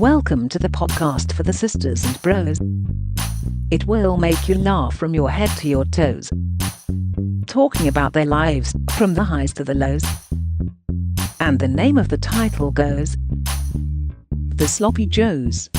Welcome to the podcast for the sisters and bros. It will make you laugh from your head to your toes. Talking about their lives, from the highs to the lows. And the name of the title goes, The Sloppy Joes.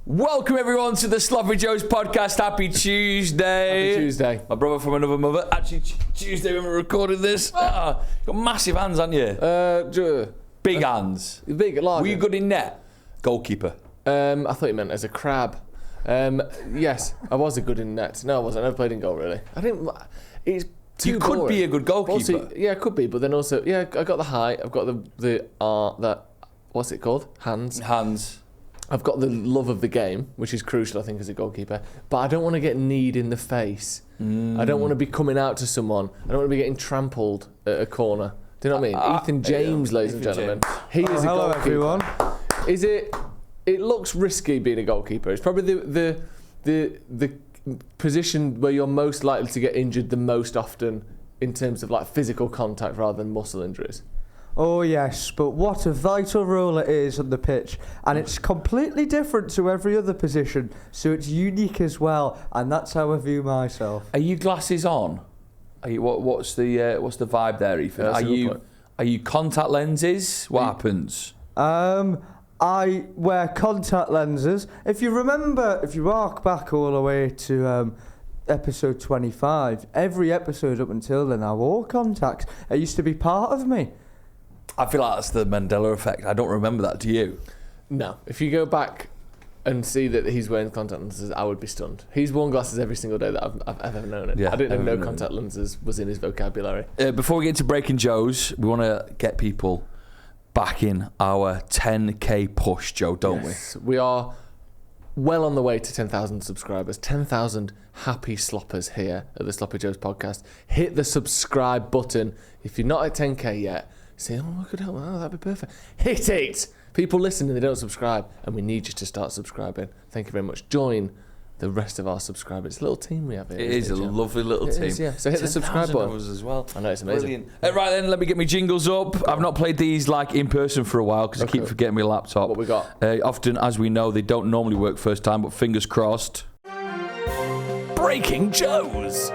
Welcome everyone to the Sloppy Joes podcast. Happy Tuesday. Happy Tuesday. My brother from another mother. Actually, Tuesday when we're recording this. Got massive hands, haven't you? Big hands. Big, large. Were you good in net? Goalkeeper. I thought you meant as a crab. Yes, I was a good in net. No, I wasn't. I never played in goal, really. I didn't. It's too You could boring. be a good goalkeeper. Also, yeah, I could be, but then also, yeah, I got the height. I've got that. What's it called? Hands. I've got the love of the game, which is crucial, I think, as a goalkeeper. But I don't want to get kneed in the face. I don't want to be coming out to someone. I don't want to be getting trampled at a corner. Do you know what I mean? Ethan James, ladies and gentlemen. He is a hello, goalkeeper. everyone. Is it? It looks risky being a goalkeeper. It's probably the position where you're most likely to get injured the most often in terms of like physical contact rather than muscle injuries. Oh yes, but what a vital role it is on the pitch, and it's completely different to every other position, so it's unique as well, and that's how I view myself. Are you glasses on? Are you, what's the vibe there, Ethan? Are you contact lenses? What happens? I wear contact lenses. If you arc back all the way to episode 25, every episode up until then I wore contacts. It used to be part of me. I feel like that's the Mandela effect. I don't remember that. Do you? No. If you go back and see that he's wearing contact lenses, I would be stunned. He's worn glasses every single day that I've ever known it. Yeah, I didn't know contact lenses was in his vocabulary. Before we get into Breaking Joes, we want to get people back in our 10k push, Joe, don't Yes, we are well on the way to 10,000 subscribers. 10,000 happy sloppers here at the Sloppy Joes podcast. Hit the subscribe button. If you're not at 10k yet, say, oh, I could help. Oh, that'd be perfect. Hit it! People listen and they don't subscribe, and we need you to start subscribing. Thank you very much. Join the rest of our subscribers. It's a little team we have here. It is a lovely little team. Is, yeah. So hit the subscribe button as well. I know, it's amazing. Brilliant. Right then, let me get my jingles up. I've not played these like in person for a while because I keep forgetting my laptop. What we got? Often, as we know, they don't normally work first time, but fingers crossed. Breaking Joes.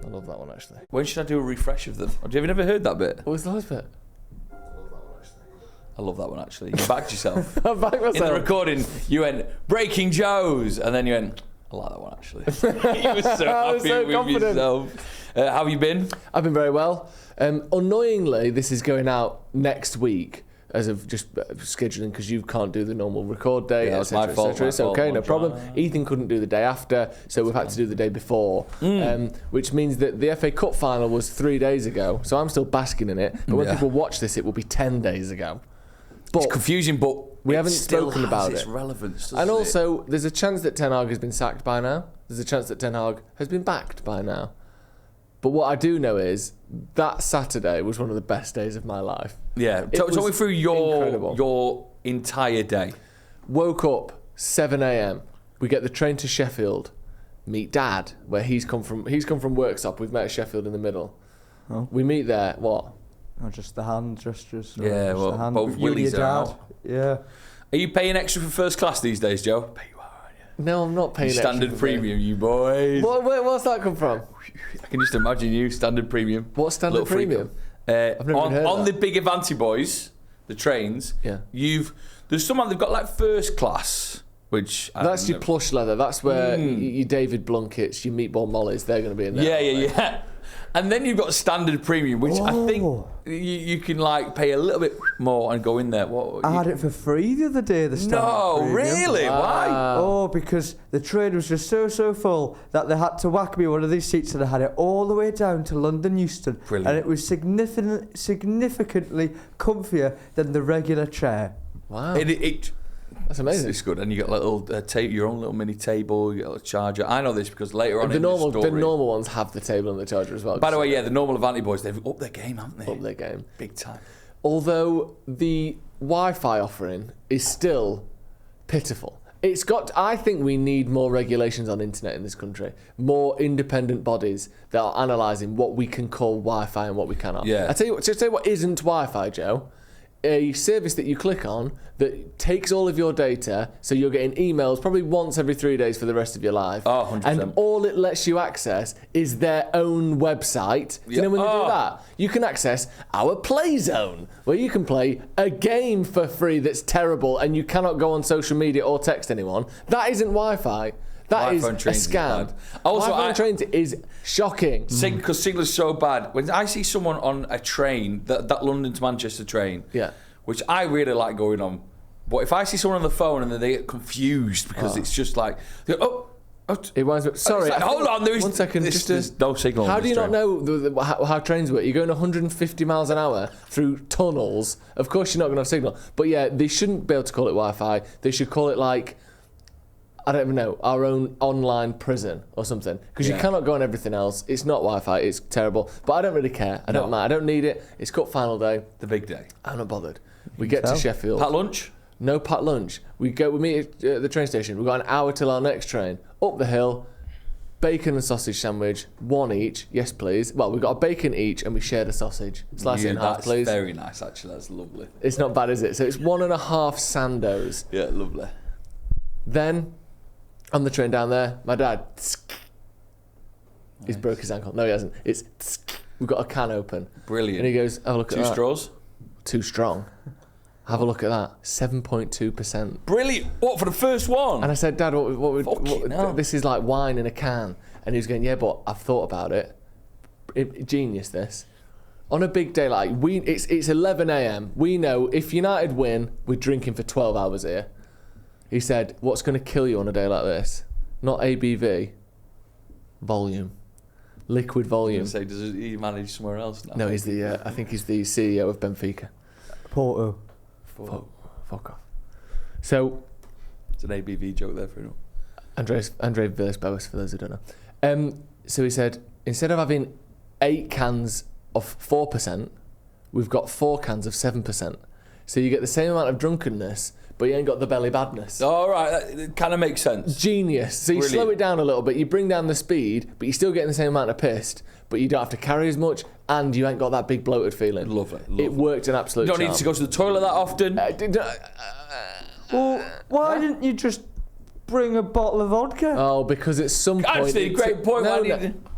I love that one, actually. When should I do a refresh of them? Have you never heard that bit? What was the last bit? I love that one, actually. You backed yourself. I backed myself. In the recording, you went, Breaking Joes, and then you went, I like that one, actually. You were so happy with confident. yourself. How have you been? I've been very well. Annoyingly, this is going out next week as of just scheduling because you can't do the normal record day. Yeah, that's my fault. It's okay, no problem. Ethan couldn't do the day after, so we've had to do the day before, which means that the FA Cup final was 3 days ago, so I'm still basking in it. But when people watch this, it will be 10 days ago. But it's confusing, but we haven't still spoken about its it. relevance, And also, there's a chance that Ten Hag has been sacked by now. There's a chance that Ten Hag has been backed by now. But what I do know is that Saturday was one of the best days of my life. Yeah, talk me through your entire day. Woke up 7 a.m. We get the train to Sheffield, meet Dad, where he's come from. He's come from Worksop. We've met at Sheffield in the middle. Oh. We meet there. What? Oh, just the hand gestures. Yeah, well, both willies are out. Yeah. Are you paying extra for first class these days, Joe? Bet you are, aren't you? No, I'm not paying Standard extra premium, you boys. What's that come from? I can just imagine you, standard premium. What's standard Little premium? I've never even heard on that. the big Avanti boys, the trains. Yeah. There's someone they've got like first class, which That's your plush leather. That's where your David Blunkett's, your meatball mollies, they're going to be in there. Yeah. And then you've got standard premium, which I think you can like pay a little bit more and go in there. I had it for free the other day, the standard premium. Really? Why? Oh, because the train was just so full that they had to whack me one of these seats and I had it all the way down to London Euston. Brilliant. And it was significantly comfier than the regular chair. Wow. That's amazing. It's good, and you got a little your own little mini table. You got a charger. I know this because later on the in the story, the normal ones have the table and the charger as well. By the way, yeah, the normal Avanti boys, they've upped their game, haven't they? Up their game, big time. Although the Wi-Fi offering is still pitiful. I think we need more regulations on internet in this country. More independent bodies that are analysing what we can call Wi-Fi and what we cannot. Yeah. I tell you what isn't Wi-Fi, Joe. A service that you click on that takes all of your data, so you're getting emails probably once every 3 days for the rest of your life. Oh, 100%. And all it lets you access is their own website. Do you know when they do that? You can access our Play Zone, where you can play a game for free that's terrible and you cannot go on social media or text anyone. That isn't Wi-Fi. That is a scam. Also, Wi-Fi on trains is shocking. Because signal's so bad. When I see someone on a train, that London to Manchester train, which I really like going on, but if I see someone on the phone and then they get confused because it's just like, it reminds me. Sorry, like, hold on. There's 1 second. There's no signal. How do you not know how trains work? You're going 150 miles an hour through tunnels. Of course, you're not going to have signal. But yeah, they shouldn't be able to call it Wi-Fi. They should call it like, I don't even know, our own online prison or something. Because you cannot go on everything else. It's not Wi-Fi. It's terrible. But I don't really care. I don't mind. I don't need it. It's cup final day. The big day. I'm not bothered. We get to Sheffield. Pat lunch? No pat lunch. We meet at the train station. We've got an hour till our next train. Up the hill, bacon and sausage sandwich, one each. Yes, please. Well, we've got a bacon each and we share the sausage. Slice it in half, please. That's very nice, actually. That's lovely. It's not bad, is it? So it's 1.5 sandos. Yeah, lovely. Then, on the train down there, my dad, he's broke his ankle. No, he hasn't. We've got a can open. Brilliant. And he goes, have a look at that. 2 straws? Too strong. Have a look at that. 7.2%. Brilliant. What, for the first one? And I said, Dad, this is like wine in a can. And he was going, yeah, but I've thought about it. Genius, this. On a big day like it's 11 a.m. We know if United win, we're drinking for 12 hours here. He said, what's going to kill you on a day like this? Not ABV, volume. Liquid volume. Does he manage somewhere else now? No, I think he's the CEO of Benfica. Porto. Fuck off. So, it's an ABV joke there for him. Andre Villas-Boas, for those who don't know. So he said, instead of having 8 cans of 4%, we've got 4 cans of 7%. So you get the same amount of drunkenness, but you ain't got the belly badness. All right, that kind of makes sense. Genius. So you slow it down a little bit, you bring down the speed, but you're still getting the same amount of pissed, but you don't have to carry as much, and you ain't got that big bloated feeling. Love it. It worked an absolute You don't need to go to the toilet that often. Well, why didn't you just bring a bottle of vodka? Oh, because at some point... Actually, great point.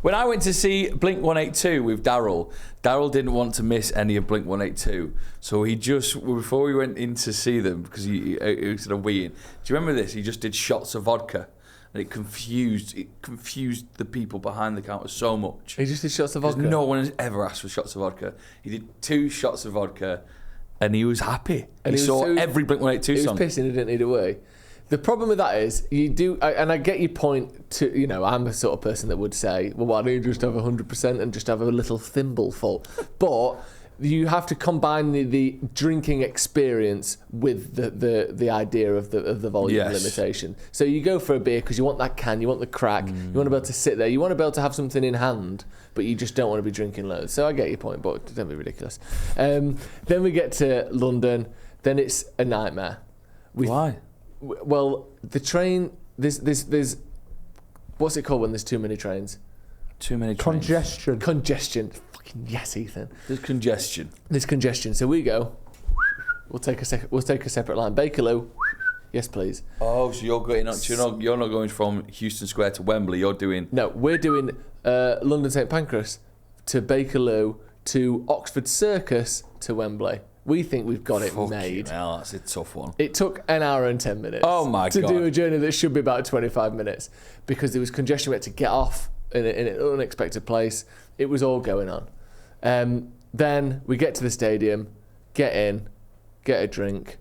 When I went to see Blink-182 with Daryl didn't want to miss any of Blink-182. So he just, before we went in to see them, because he was sort of weeing, do you remember this? He just did shots of vodka. And it confused the people behind the counter so much. He just did shots of vodka? No one has ever asked for shots of vodka. He did 2 shots of vodka, and he was happy. And he saw every Blink-182 song. He was pissing, he didn't need a wee. The problem with that is, you do, and I get your point to, I'm the sort of person that would say, well, why don't you just have 100% and just have a little thimbleful? But you have to combine the drinking experience with the idea of the volume limitation. So you go for a beer because you want that can, you want the crack, you want to be able to sit there, you want to be able to have something in hand, but you just don't want to be drinking loads. So I get your point, but don't be ridiculous. Then we get to London, then it's a nightmare. Why? Well, the train, there's what's it called when there's too many trains? Too many trains. Congestion. Fucking yes, Ethan. There's congestion. So we go. We'll take a separate line. Bakerloo. Yes, please. Oh, so you're going up. You're not going from Houston Square to Wembley. You're doing. No, we're doing London St Pancras to Bakerloo to Oxford Circus to Wembley. We think we've got it made. Hell, that's a tough one. It took an hour and 10 minutes. Oh my God. To do a journey that should be about 25 minutes because there was congestion. We had to get off in an unexpected place. It was all going on. Then we get to the stadium, get in, get a drink,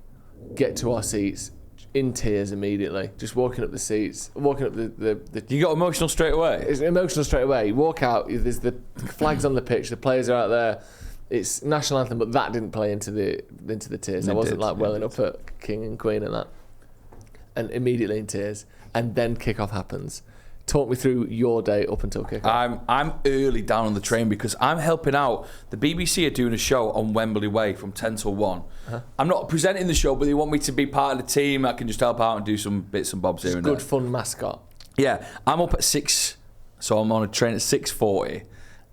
get to our seats, in tears immediately. Just walking up the seats, walking up the You got emotional straight away? It's emotional straight away. You walk out, there's the flags on the pitch, the players are out there. It's national anthem, but that didn't play into the tears. I wasn't welling up at King and Queen and that. And immediately in tears. And then kickoff happens. talk me through your day up until kickoff. I'm early down on the train because I'm helping out. The BBC are doing a show on Wembley Way from 10 till 1. I'm not presenting the show, but they want me to be part of the team. I can just help out and do some bits and bobs here and there. Good fun mascot. Yeah, I'm up at 6, so I'm on a train at 6:40,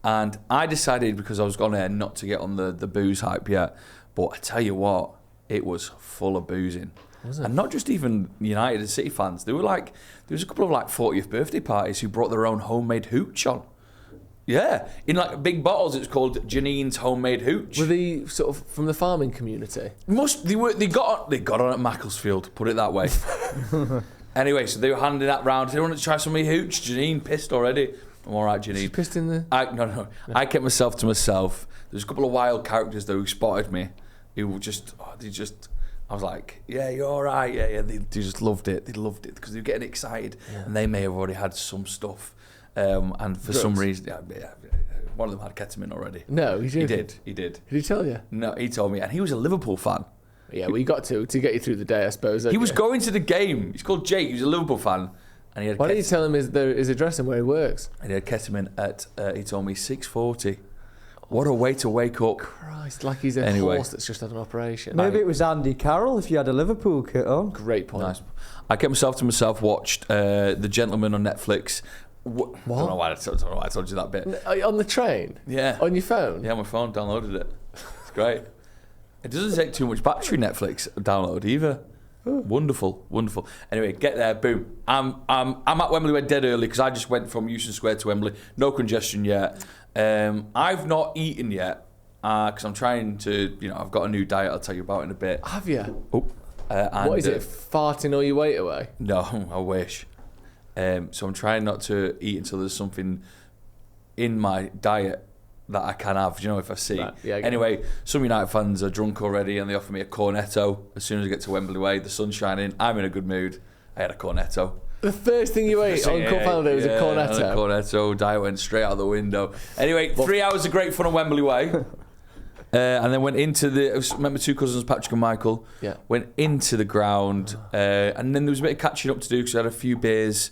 and I decided, because I was going there, not to get on the booze hype yet, but I tell you what, it was full of boozing. Was it? And not just even United and City fans. There was a couple of 40th birthday parties who brought their own homemade hooch on. Yeah, in big bottles. It's called Janine's homemade hooch. Were they sort of from the farming community? They got on at Macclesfield, put it that way. Anyway, so they were handing that round. They wanted to try some of your hooch. Janine pissed already. I'm all right, Janine. She pissed in the... No. I kept myself to myself. There's a couple of wild characters though who spotted me. Who were I was like, yeah, you're all right. Yeah. They just loved it. They loved it because they were getting excited, and they may have already had some stuff. And for some reason, one of them had ketamine already. No, he did. He did. Did he tell you? No, he told me, and he was a Liverpool fan. Yeah, well, you got to get you through the day, I suppose. He was going to the game. He's called Jake. He was a Liverpool fan, and he had. Why didn't you tell him his address and where he works? And he had ketamine at. He told me 6:40. What a way to wake up! Christ, like he's a horse that's just had an operation. Maybe it was Andy Carroll if you had a Liverpool kit on. Great point. Nice. I kept myself to myself. Watched The Gentleman on Netflix. What? I don't know why I told you that bit. On the train? Yeah. On your phone? Yeah, my phone downloaded it. It's great. It doesn't take too much battery, Netflix download either. Wonderful. Anyway, get there, boom. I'm at Wembley Way dead early because I just went from Euston Square to Wembley. No congestion yet. I've not eaten yet because I'm trying to, I've got a new diet I'll tell you about in a bit. Have you? Oh. What is it, farting all your weight away? No, I wish. So I'm trying not to eat until there's something in my diet that I can have, if I see. Right, yeah, anyway, some United fans are drunk already and they offer me a cornetto as soon as I get to Wembley Way. The sun's shining. I'm in a good mood. I had a cornetto. The first thing you ate on Cup Final Day was a cornetto? A cornetto. Diet went straight out the window. Anyway, 3 hours of great fun on Wembley Way. And then went into met my two cousins, Patrick and Michael. Yeah. Went into the ground. And then there was a bit of catching up to do because I had a few beers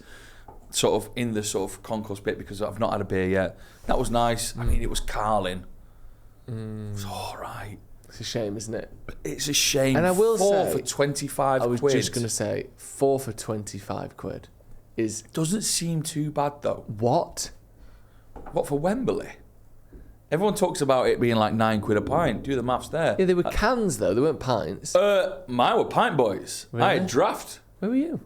sort of in the sort of concourse bit because I've not had a beer yet. That was nice. I mean, it was Carling. It was all right. It's a shame, isn't it? It's a shame. And I will say, for 25 I was quid. just going to say, 4 for 25 quid is... Doesn't seem too bad, though. What? What, for Wembley? Everyone talks about it being like 9 quid a pint. Do the maths there. Yeah, they were cans, though. They weren't pints. Mine were pint boys. Really? I had draft. Where were you?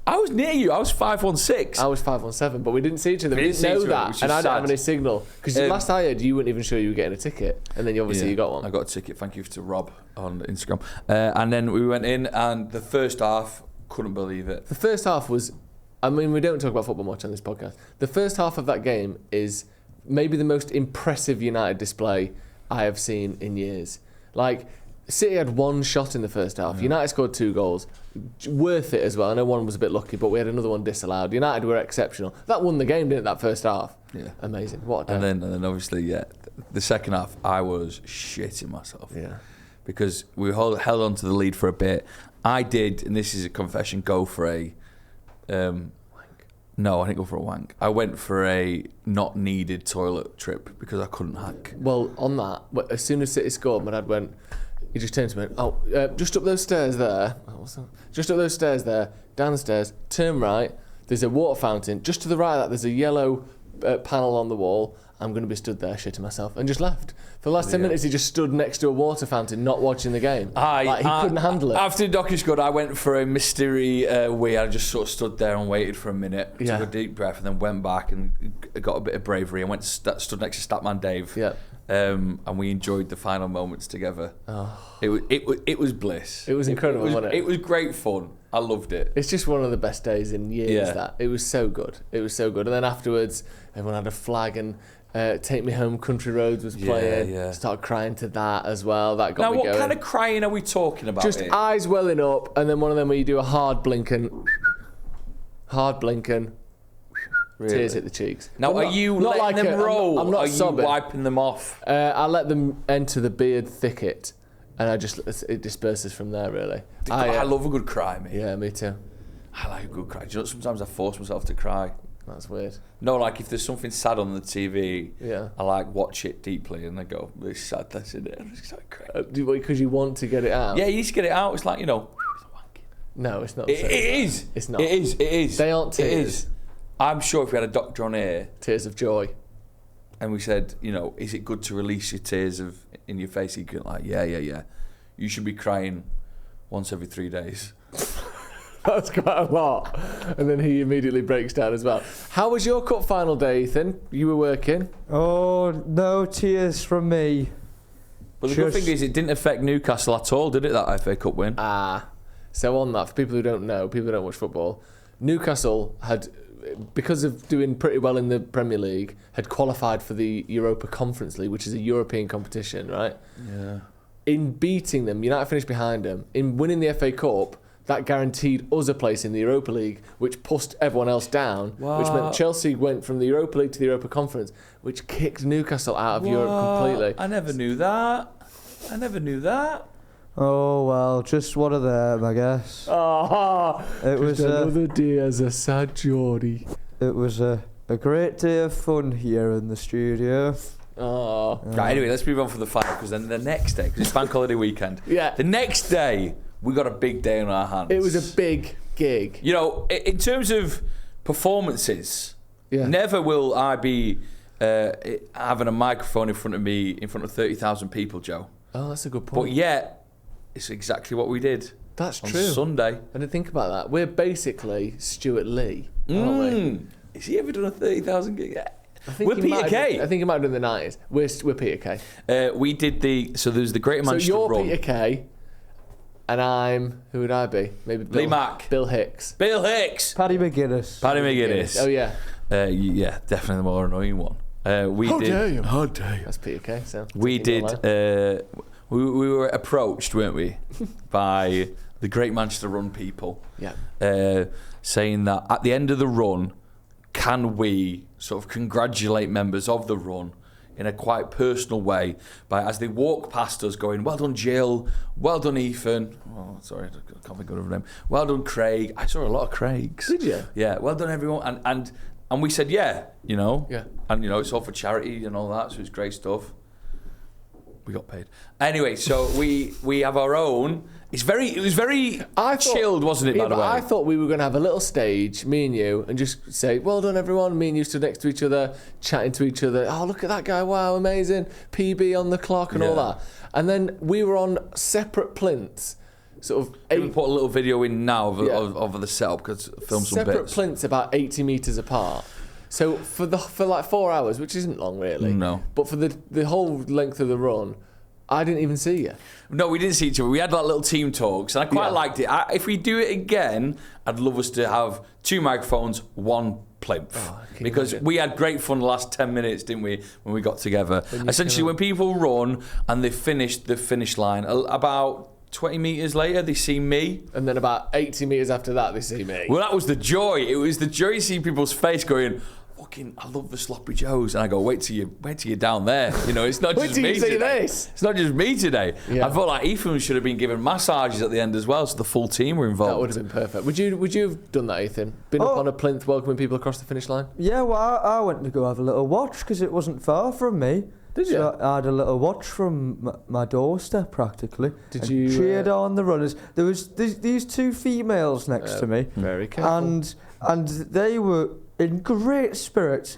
I was near you. I was 516. I was 517, but we didn't see each other. We didn't didn't know see each other, that, and I didn't have any signal. Because last I heard, you weren't even sure you were getting a ticket, and then obviously you got one. I got a ticket. Thank you to Rob on Instagram. And then we went in, and the first half, couldn't believe it. The first half was... I mean, we don't talk about football much on this podcast. The first half of that game is maybe the most impressive United display I have seen in years. Like... City had one shot in the first half. United scored 2 goals. Worth it as well. I know one was a bit lucky, but we had another one disallowed. United were exceptional. That won the game, didn't it, that first half? Yeah. Amazing. What a day. And then obviously, the second half, I was shitting myself. Yeah. Because we held on to the lead for a bit. I did, and this is a confession, go for a... No, I didn't go for a wank. I went for a not needed toilet trip because I couldn't hack. Well, on that, as soon as City scored, my dad went... He just turned to me and went, just up those stairs there. What's that? Just up those stairs there, down the stairs, turn right. There's a water fountain. Just to the right of that, there's a yellow panel on the wall. I'm going to be stood there shitting myself. And just left. For the last 10 minutes, he just stood next to a water fountain, not watching the game. He couldn't handle it. After Docky scored, I went for a mystery wee. I just sort of stood there and waited for a minute, took a deep breath, and then went back and got a bit of bravery and went stood next to Statman Dave. Yeah. And we enjoyed the final moments together. Oh. It was bliss. It was incredible, wasn't it? It was great fun. I loved it. It's just one of the best days in years. That it was so good. It was so good. And then afterwards, everyone had a flag and "Take Me Home, Country Roads" was playing. Yeah. Started crying to that as well. That got me going. Now, what kind of crying are we talking about? Just here? eyes welling up, and then one of them where you do a hard blinking. Really? Tears hit the cheeks. Now, are you letting them roll? I'm not sobbing. You wiping them off? I let them enter the beard thicket, and it disperses from there. Really, I love a good cry, mate. Yeah, me too. I like a good cry. Do you know, sometimes I force myself to cry. That's weird. No, like if there's something sad on the TV, Yeah. I like watch it deeply and I go, "It's sad, that's in it." And I just start crying. Because you want to get it out. Yeah, you need to get it out. It's like, you know. No, it's not. It is. It's not. It is. It is. They aren't tears. It is. I'm sure if we had a doctor on here Tears of joy. and we said, you know, is it good to release your tears in your face? He'd go like, yeah. You should be crying once every 3 days. That's quite a lot. And then he immediately breaks down as well. How was your cup final day, Ethan? You were working. Oh, no tears from me. But the good thing is it didn't affect Newcastle at all, did it, that FA Cup win? So on that, for people who don't know, people who don't watch football, Newcastle had, because of doing pretty well in the Premier League, had qualified for the Europa Conference League, which is a European competition, right? Yeah. In beating them, United finished behind them. In winning the FA Cup, that guaranteed us a place in the Europa League, which pushed everyone else down, which meant Chelsea went from the Europa League to the Europa Conference, which kicked Newcastle out of Europe completely. I never knew that. Oh, well, just one of them, I guess. It was another day as a sad Geordie. It was a great day of fun here in the studio. Right, anyway, let's move on from the final, because then the next day, because it's bank holiday weekend, the next day, we got a big day on our hands. It was a big gig. You know, in terms of performances, never will I be having a microphone in front of me, in front of 30,000 people, Joe. Oh, that's a good point. But yet, it's exactly what we did. That's on true. Sunday. I didn't think about that. We're basically Stuart Lee, aren't we? Has he ever done a 30,000 gig? We're Peter Kay. I think he might have done the 90s. We're Peter Kay. We did so there's the Greater Manchester Run. So Run. you're Peter Kay, and I'm, who would I be? Maybe Lee Mack. Bill Hicks. Paddy McGuinness. Paddy McGuinness. Oh, yeah. Yeah, definitely the more annoying one. How dare you? That's Peter Kay. So We did. We were approached, weren't we, by the Great Manchester Run people, saying that at the end of the run, can we sort of congratulate members of the run in a quite personal way by, as they walk past us, going, "Well done, Jill. Well done, Ethan." Oh, sorry, I can't think of her name. Well done, Craig. I saw a lot of Craigs. Did you? Yeah. Well done, everyone. And we said, you know, and it's all for charity and all that, so it's great stuff. We got paid. Anyway, so we have our own. It was very chilled, wasn't it, by the way? I thought we were going to have a little stage, me and you, and just say, "Well done, everyone." Me and you stood next to each other, chatting to each other. "Oh, look at that guy. Wow, amazing. PB on the clock," and all that. And then we were on separate plinths. Sort of we put a little video in now of the setup, because film some bits. Separate plinths about 80 metres apart. So for like 4 hours, which isn't long really. No. But for the whole length of the run, I didn't even see you. No, we didn't see each other. We had like little team talks, and I quite liked it. If we do it again, I'd love us to have 2 microphones, 1 plinth. Because we had great fun the last 10 minutes, didn't we, when we got together. Essentially, when people run and they finish the finish line, about 20 metres later, they see me. And then about 80 metres after that, they see me. Well, that was the joy. It was the joy to see people's face going, I love the Sloppy Joes, and I go, wait till you're down there. You know, it's not just me today. It's not just me today. I felt like Ethan should have been given massages at the end as well, so the full team were involved. That would have been perfect. Would you have done that, Ethan? Been up on a plinth welcoming people across the finish line? Yeah, well, I went to go have a little watch because it wasn't far from me. Did you? So I had a little watch from my doorstep practically. Did you cheered on the runners? There was these 2 females next to me. Very careful. And they were in great spirits.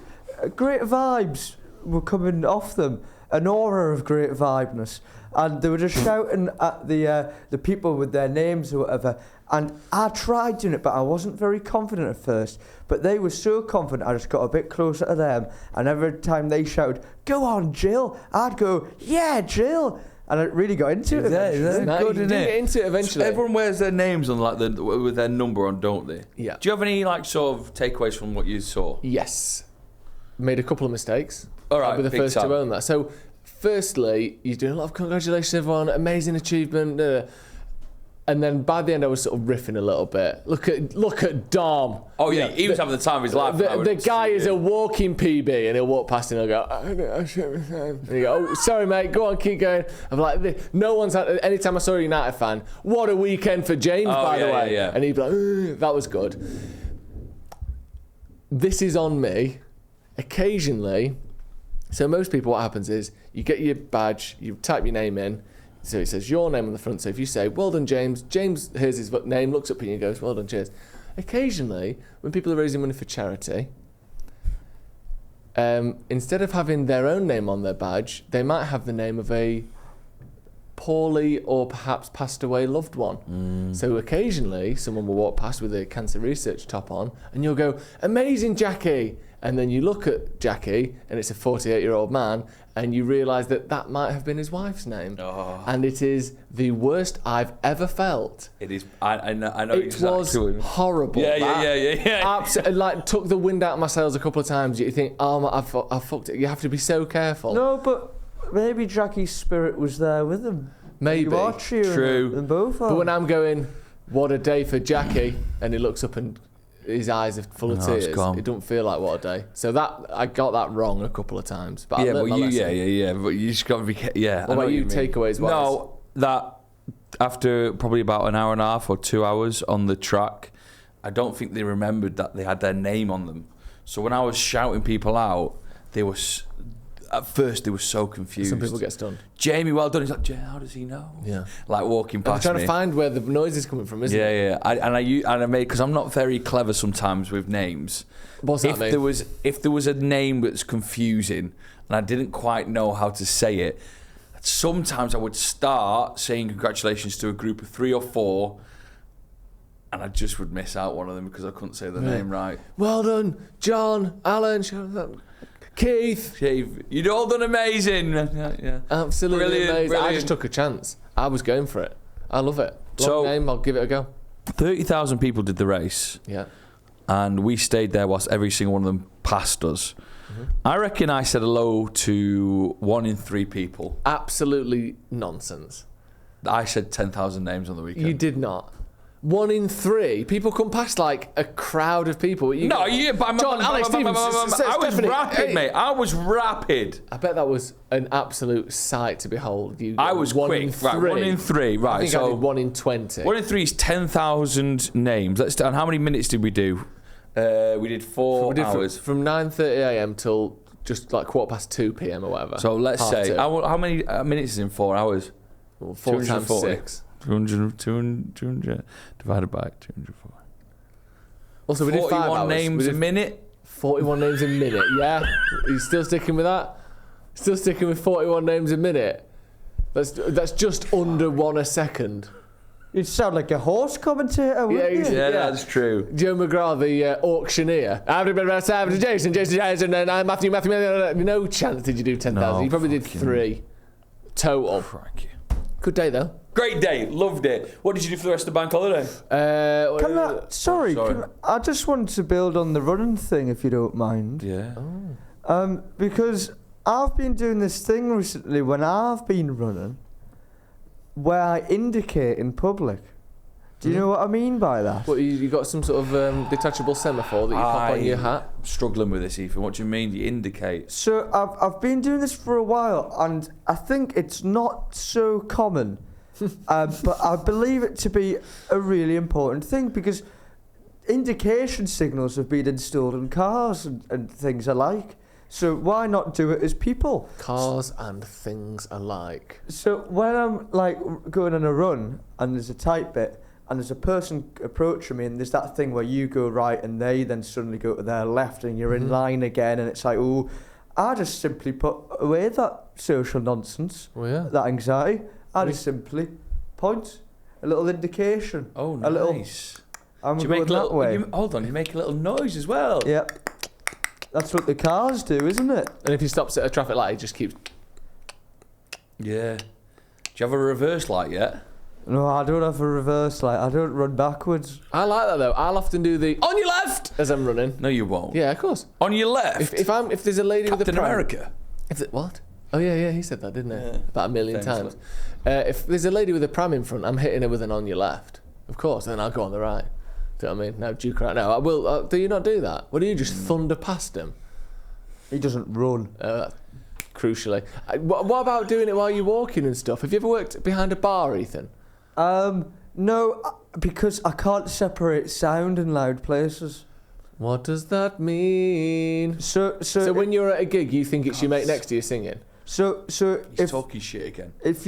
Great vibes were coming off them. An aura of great vibeness. And they were just shouting at the people with their names or whatever. And I tried doing it, but I wasn't very confident at first. But they were so confident, I just got a bit closer to them. And every time they shouted, "Go on, Jill," I'd go, "Yeah, Jill." And I really got into it. Good, isn't it? Get into it eventually. So everyone wears their names on with their number on, don't they? Yeah. Do you have any sort of takeaways from what you saw? Yes. Made a couple of mistakes. All right, I'll be the first to own that. So, firstly, you're doing a lot of congratulations, everyone. Amazing achievement. And then by the end, I was sort of riffing a little bit. Look at Dom. Oh yeah, he was having the time of his life. The guy is a walking PB, and he'll walk past and he'll go, I shit myself. And you go, oh, sorry mate, go on, keep going. I'm like, no one's had. Anytime I saw a United fan, what a weekend for James, by the way. Yeah. And he'd be like, that was good. This is on me. Occasionally, so most people, what happens is you get your badge, you type your name in. So it says your name on the front. So if you say, well done, James, here's his name, looks up at you and goes, well done, cheers. Occasionally, when people are raising money for charity, instead of having their own name on their badge, they might have the name of a poorly or perhaps passed away loved one. So occasionally, someone will walk past with a cancer research top on, and you'll go, amazing, Jackie. And then you look at Jackie, and it's a 48-year-old man, and you realise that might have been his wife's name. Oh. And it is the worst I've ever felt. It is. I know It exactly. was horrible. Yeah. Absolutely, like, took the wind out of my sails a couple of times. You think, oh, I've fucked it. You have to be so careful. No, but maybe Jackie's spirit was there with him. Maybe. You are cheering True. them both are. But when I'm going, what a day for Jackie, and he looks up and his eyes are full of tears, it don't feel like what a day. So that I got that wrong a couple of times. But I learned my lesson. But you just got to be. Yeah. What about you, takeaways? No, that after probably about an hour and a half or 2 hours on the track, I don't think they remembered that they had their name on them. So when I was shouting people out, at first they were so confused. Some people get stunned. Jamie, well done. He's like, how does he know? Yeah. Like walking I'm past trying me. to find where the noise is coming from, isn't it? Yeah. I made, because I'm not very clever sometimes with names. What's that mean? If there was a name that's confusing and I didn't quite know how to say it, sometimes I would start saying congratulations to a group of 3 or 4, and I just would miss out one of them because I couldn't say the name right. Well done, John, Alan, Keith. You'd all done amazing. Yeah. Absolutely Brilliant. amazing. I just took a chance. I was going for it. I love it. Long name, I'll give it a go. 30,000 people did the race. Yeah. And we stayed there whilst every single one of them passed us. I reckon I said hello to 1 in 3 people. Absolutely nonsense. I said 10,000 names on the weekend. You did not. 1 in 3 people come past like a crowd of people. John, Alex Stevens, I was rapid, mate. I was rapid. I bet that was an absolute sight to behold. I was quick. Right, 1 in 3. Right, I think I did 1 in 20. 1 in 3 is 10,000 names. And how many minutes did we do? We did 4 hours. From 9:30 a.m. till just like 2:15 p.m. or whatever. So let's say, how many minutes is in 4 hours? Well, 4 times 6. 200 divided by 240. Also, we did 5 hours. 41 names a minute. 41 names a minute, yeah? Are you still sticking with that? Still sticking with 41 names a minute? That's just under 1 a second. You'd sound like a horse commentator, wouldn't you? Yeah, that's true. Joe McGrath, the auctioneer. Jason, and Matthew. No chance did you do 10,000. No, you probably did 3 total. Crikey. Good day, though. Great day, loved it. What did you do for the rest of the bank holiday? I just wanted to build on the running thing, if you don't mind. Yeah. Because I've been doing this thing recently when I've been running, where I indicate in public. Do you know what I mean by that? What, you got some sort of detachable semaphore that you pop on your hat? I'm struggling with this, Ethan. What do you mean? You indicate? So I've been doing this for a while, and I think it's not so common. But I believe it to be a really important thing, because indication signals have been installed in cars and things alike. So why not do it as people? Cars and things alike. So when I'm like going on a run and there's a tight bit and there's a person approaching me and there's that thing where you go right and they then suddenly go to their left and you're in line again, and it's like, oh, I just simply put away that social nonsense, that anxiety. I just simply point, a little indication. Oh, nice. A little, I'm going that way. Hold on, you make a little noise as well. Yeah. That's what the cars do, isn't it? And if he stops at a traffic light, he just keeps... Yeah. Do you have a reverse light yet? No, I don't have a reverse light. I don't run backwards. I like that, though. I'll often do the on your left as I'm running. No, you won't. Yeah, of course. On your left? If there's a lady Captain with a pram... America? What? Oh, yeah, he said that, didn't he? Yeah. About 1 million Famously. times. If there's a lady with a pram in front, I'm hitting her with an on your left. Of course, and then I'll go on the right. Do you know what I mean? Now, duke right now. I will. Do you not do that? What do you just thunder past him? He doesn't run. Crucially. What about doing it while you're walking and stuff? Have you ever worked behind a bar, Ethan? No, because I can't separate sound in loud places. What does that mean? So when you're at a gig, you think it's your mate next to you singing? So He's talking shit again. if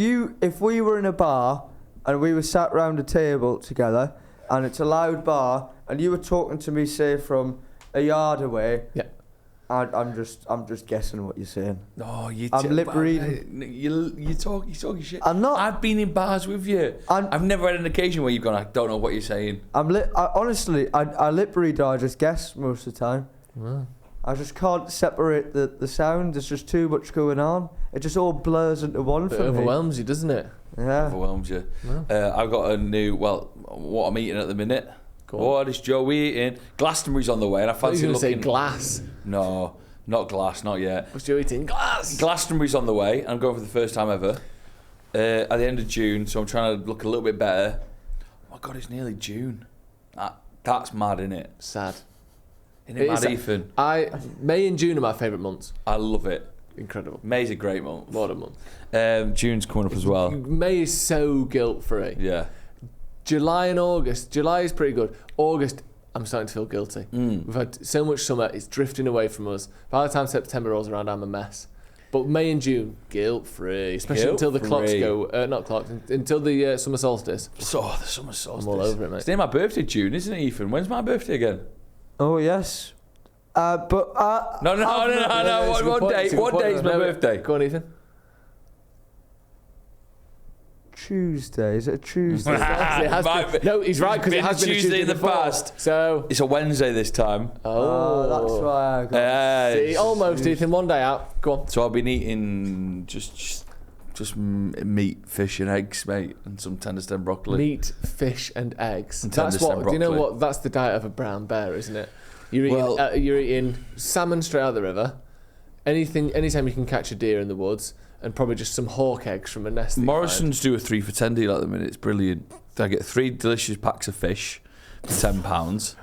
we were in a bar and we were sat round a table together and it's a loud bar and you were talking to me, say, from a yard away, yeah, I'm just guessing what you're saying. No, I'm lip reading. You're talking shit. I'm not. I've been in bars with you. I've never had an occasion where you've gone, I don't know what you're saying. Honestly, I lip read or I just guess most of the time. Wow. I just can't separate the sound. There's just too much going on. It just all blurs into one for It me. overwhelms you, doesn't it? Yeah. Overwhelms you. No. I've got a new, what I'm eating at the minute. Go on. What is Joe eating? Glastonbury's on the way, and I fancy You're looking. going to say glass. No, not glass, not yet. What's Joe eating? Glass. Glastonbury's on the way. I'm going for the first time ever. At the end of June, so I'm trying to look a little bit better. Oh my God, it's nearly June. That's mad, innit? Sad. Isn't it mad, Ethan? May and June are my favourite months. I love it. Incredible. May's a great month. What a month. June's coming up as well. May is so guilt-free. Yeah. July and August. July is pretty good. August, I'm starting to feel guilty. We've had so much summer, it's drifting away from us. By the time September rolls around, I'm a mess. But May and June, guilt-free. Especially until the clocks go... not clocks, until the summer solstice. So, the summer solstice. I'm all over it, mate. It's near my birthday, June, isn't it, Ethan? When's my birthday again? Oh yes. No. What date? What date's my birthday? Go on, Ethan. Tuesday. Is it a Tuesday? It has been. No, he's right, because it has been a Tuesday in the before. past. So... It's a Wednesday this time. Oh, that's why I got See, almost, Ethan. One day out. Go on. So I've been eating just meat, fish and eggs, mate, and some tender stem broccoli. Meat, fish and eggs. And That's tender what. stem Do you know broccoli. what? That's the diet of a brown bear, isn't it? You're eating salmon straight out of the river. Anytime you can catch a deer in the woods, and probably just some hawk eggs from a nest. Morrison's do a 3 for $10 deal at the minute. It's brilliant. I get 3 delicious packs of fish for £10.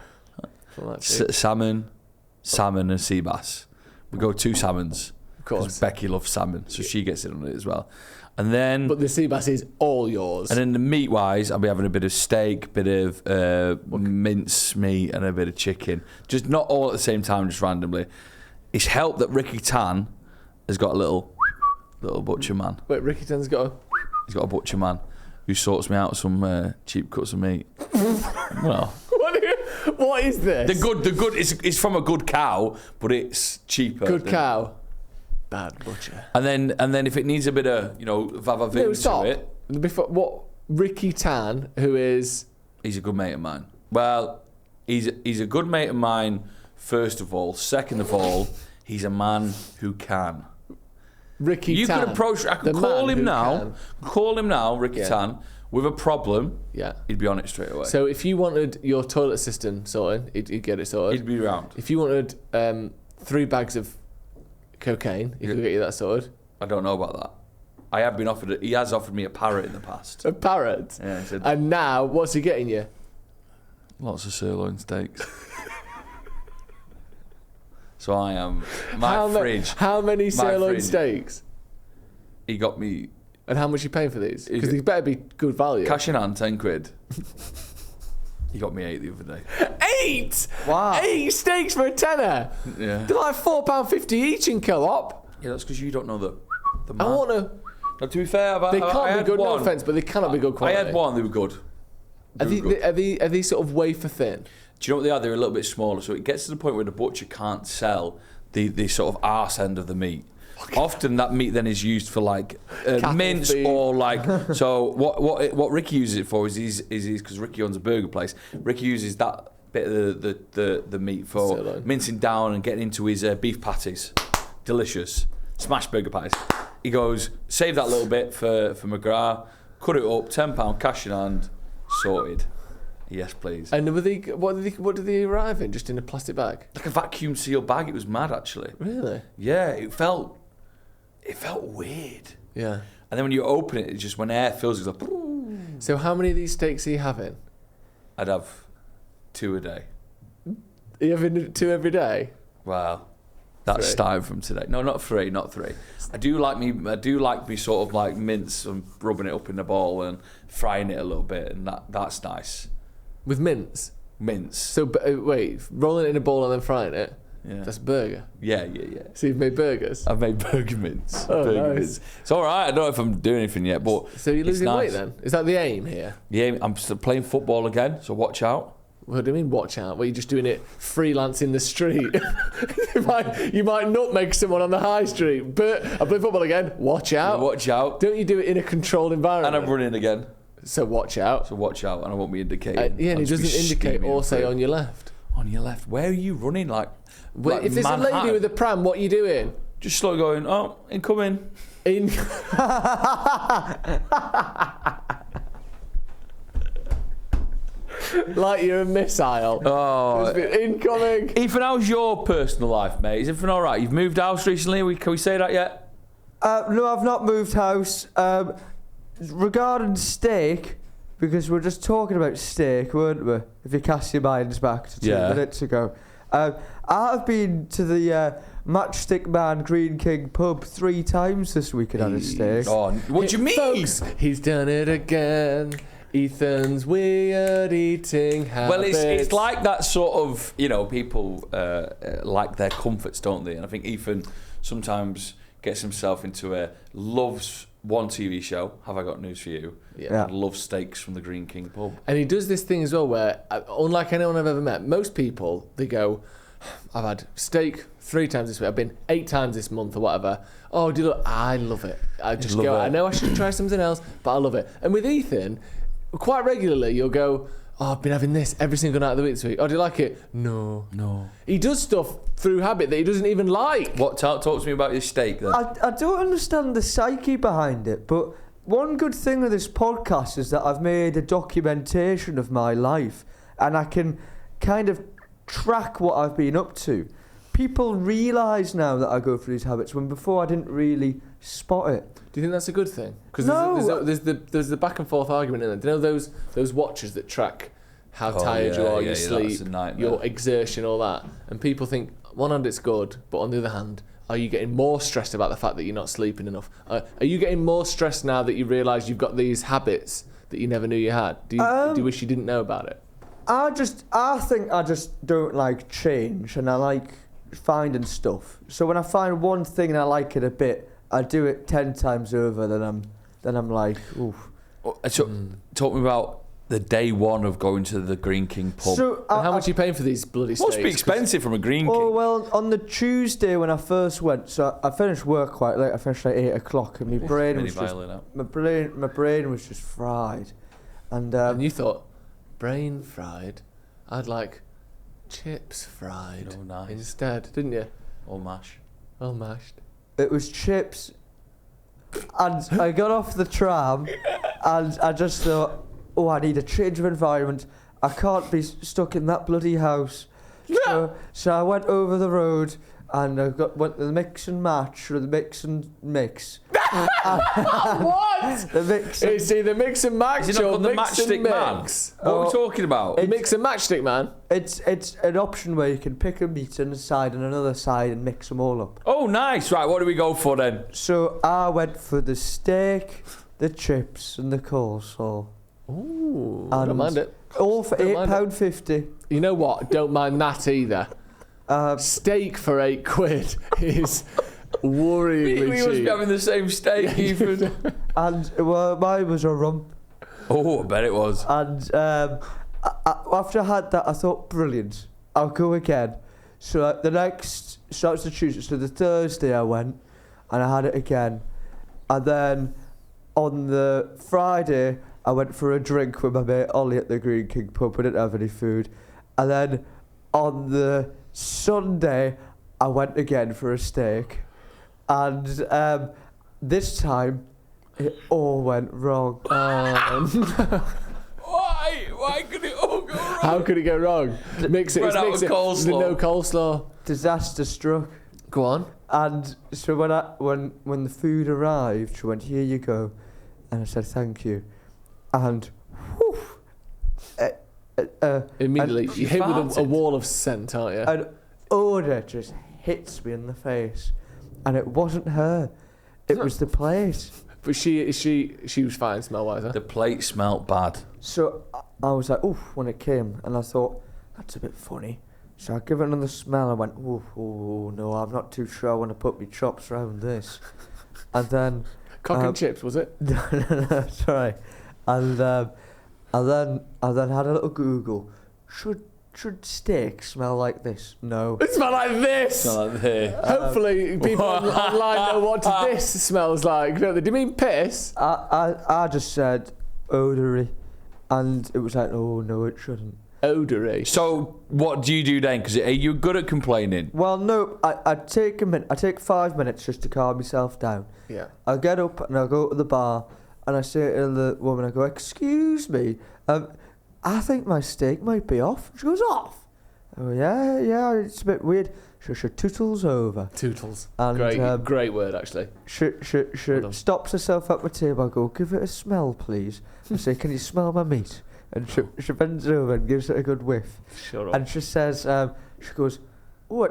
Salmon and sea bass. We go 2 salmons. Of course. Because Becky loves salmon, so she gets in on it as well. And then, But the sea bass is all yours. and then the meat wise, I'll be having a bit of steak, bit of mince meat, and a bit of chicken. Just not all at the same time, just randomly. It's helped that Ricky Tan has got a little butcher man. Wait, Ricky Tan's got He's got a butcher man who sorts me out some cheap cuts of meat. Well, What is this? the good. It's from a good cow, but it's cheaper. Good cow. Bad butcher. And then if it needs a bit of vava vim to it, Before what? Ricky Tan, who is he's a good mate of mine. Well, he's a good mate of mine. First of all, second of all, he's a man who can. Ricky You Tan. could approach. I could the call man him who now. can. Call him now, Ricky Yeah. Tan, with a problem. Yeah. He'd be on it straight away. So if you wanted your toilet system sorted, he'd get it sorted. He'd be round. If you wanted 3 bags of cocaine, he could get you that sorted. I don't know about that. I have been offered. He has offered me a parrot in the past. A parrot. Yeah, he said And now, what's he getting you? lots of sirloin steaks. So I am my fridge. How many sirloin fridge. steaks? He got me And how much are you paying for these? He Because got- these better be good value. cash in hand, £10. He got me 8 the other day. 8! Wow. 8 steaks for a tenner! Yeah. They're like £4.50 each in Co-op. Yeah, that's because you don't know the I man. want to... Now, to be fair, They I can't had be good, no one. offence, but they cannot be good I quality. had one. They were good. Are they sort of wafer thin? Do you know what they are? They're a little bit smaller, so it gets to the point where the butcher can't sell the sort of arse end of the meat. Often that meat then is used for like mince feed. or like. So what Ricky uses it for is because Ricky owns a burger place. Ricky uses that bit of the meat for Sirloin. mincing down and getting into his beef patties. Delicious, smashed burger patties. He goes, save that little bit for McGrath, cut it up, £10 cash in hand, sorted. Yes, please. And what did they arrive in? Just in a plastic bag? Like a vacuum sealed bag. It was mad, actually. Really? Yeah, it felt it felt weird. Yeah. And then when you open it, it's just when air fills, it's like. So how many of these steaks are you having? I'd have 2 a day. Are you having 2 every day? Wow. That's 3. starting from today. No, not 3. I do like me sort of like mince and rubbing it up in the bowl and frying it a little bit, and that's nice. With mince? Mince. So, wait, rolling it in a bowl and then frying it? Yeah. That's a burger? Yeah. So you've made burgers? I've made burger mince. Oh, burger nice. mince. It's all right. I don't know if I'm doing anything yet, but So you're losing it's weight nice. then? Is that the aim here? Yeah, I'm still playing football again, so watch out. What do you mean, watch out? Well, you're just doing it freelance in the street. you might nutmeg someone on the high street. But I play football again. Watch out. Watch out. Don't you do it in a controlled environment? And I'm running again, So watch out. so watch out. And I won't be indicating. Yeah, and I'll it just be doesn't indicate steaming or say through. on your left. On your left. Where are you running? Like If there's a lady Manhattan? with a pram, what are you doing? Just slowly going, oh, incoming. In. Like you're a missile. Oh, Incoming. Ethan, how's your personal life, mate? Is everything all right? You've moved house recently. Can we say that yet? No, I've not moved house. Regarding steak, because we're just talking about steak, weren't we? If you cast your minds back to 2 minutes ago. I've been to the Matchstick Man Green King pub 3 times this week and had a steak. Oh, what do you mean? Folks, he's done it again. Ethan's weird eating habits. Well, it's like that sort of, people like their comforts, don't they? And I think Ethan sometimes gets himself into loves one TV show. Have I got news for you? Yeah. And loves steaks from the Green King pub. And he does this thing as well where, unlike anyone I've ever met, most people, they go, I've had steak 3 times this week. I've been 8 times this month or whatever. Oh, I love it. I just Love go, it. I know I should try something else, but I love it. And with Ethan, quite regularly you'll go, oh, I've been having this every single night of the week this week. Oh, do you like it? No. He does stuff through habit that he doesn't even like. What? Talk to me about your steak then. I don't understand the psyche behind it, but one good thing with this podcast is that I've made a documentation of my life, and I can kind of track what I've been up to. People realise now that I go through these habits when before I didn't really spot it. Do you think that's a good thing? Because No. there's the back and forth argument in there. Do you know those watches that track how tired you are, your sleep, that's a nightmare. your exertion, all that? And people think, one hand it's good, but on the other hand, are you getting more stressed about the fact that you're not sleeping enough? Are you getting more stressed now that you realise you've got these habits that you never knew you had? Do you wish you didn't know about it? I think I just don't like change, and I like finding stuff. So when I find one thing and I like it a bit, I do it 10 times over. Then I'm like, oof. So, talk me about the day one of going to the Green King pub. So And how much are you paying for these bloody steaks? Must be expensive from a Green Oh, King. well, on the Tuesday when I first went, so I finished work quite late. I finished like 8 o'clock, and my brain Mini was just violin out. my brain was just fried. And And you thought, brain fried, I'd like chips fried Oh, nice. instead, didn't you? Or mash. All mashed. it was chips, and I got off the tram, and I just thought, oh, I need a change of environment. I can't be stuck in that bloody house. So I went over the road and I went to the mix and match, or the mix and mix. What? The mix. It's either mix and match Is it not or called the mix and Matchstick Man? mix. What are we talking about? Mix and matchstick, man. It's an option where you can pick a meat on a side and another side and mix them all up. Oh, nice. Right, what do we go for then? So I went for the steak, the chips, and the coleslaw. Ooh, I don't And mind it. All for Don't mind it. £8.50. You know what? Don't mind that either. Steak for £8 is worryingly We must be cheap. having the same steak, Ethan. And well, mine was a rump. Oh, I bet it was. And after I had that, I thought, brilliant, I'll go again. So the next, so that was the Tuesday, so the Thursday I went, and I had it again. And then on the Friday, I went for a drink with my mate Ollie at the Green King pub. We didn't have any food. And then on the Sunday, I went again for a steak. And this time, it all went wrong. Why could it all go wrong? How could it go wrong? Mix it. Ran It's out mix of it. coleslaw. No coleslaw. Disaster struck. Go on. And so when the food arrived, she went, "Here you go," and I said, "Thank you," and whew, Immediately, and you hit with farted. a wall of scent, aren't you? an odour just hits me in the face, and it wasn't her, it was the plate. But she was fine smell-wise, huh? The plate smelt bad. So I was like, "Oof," when it came, and I thought, that's a bit funny. So I give it another smell. I went, "Oh no, I'm not too sure I want to put my chops around this." And then Cock and chips, was it? no, sorry. And I then had a little Google. Should steak smell like this? No. It smells like this! Smell like this. Hopefully people online know what this smells like. Do you mean piss? I just said odory, and it was like, "Oh no, it shouldn't." Odory. So what do you do then? Because are you good at complaining? Well, no, I take a minute. I take 5 minutes just to calm myself down. Yeah. I get up and I go to the bar and I say to the woman, I go, "Excuse me, I think my steak might be off." She goes, "Off?" Oh yeah, it's a bit weird. She tootles over. Tootles. And, great word, actually. She Well done. stops herself at my table. I go, "Give it a smell, please." I say, "Can you smell my meat?" And she bends over and gives it a good whiff. Shut up. And she says, she goes, "Oh,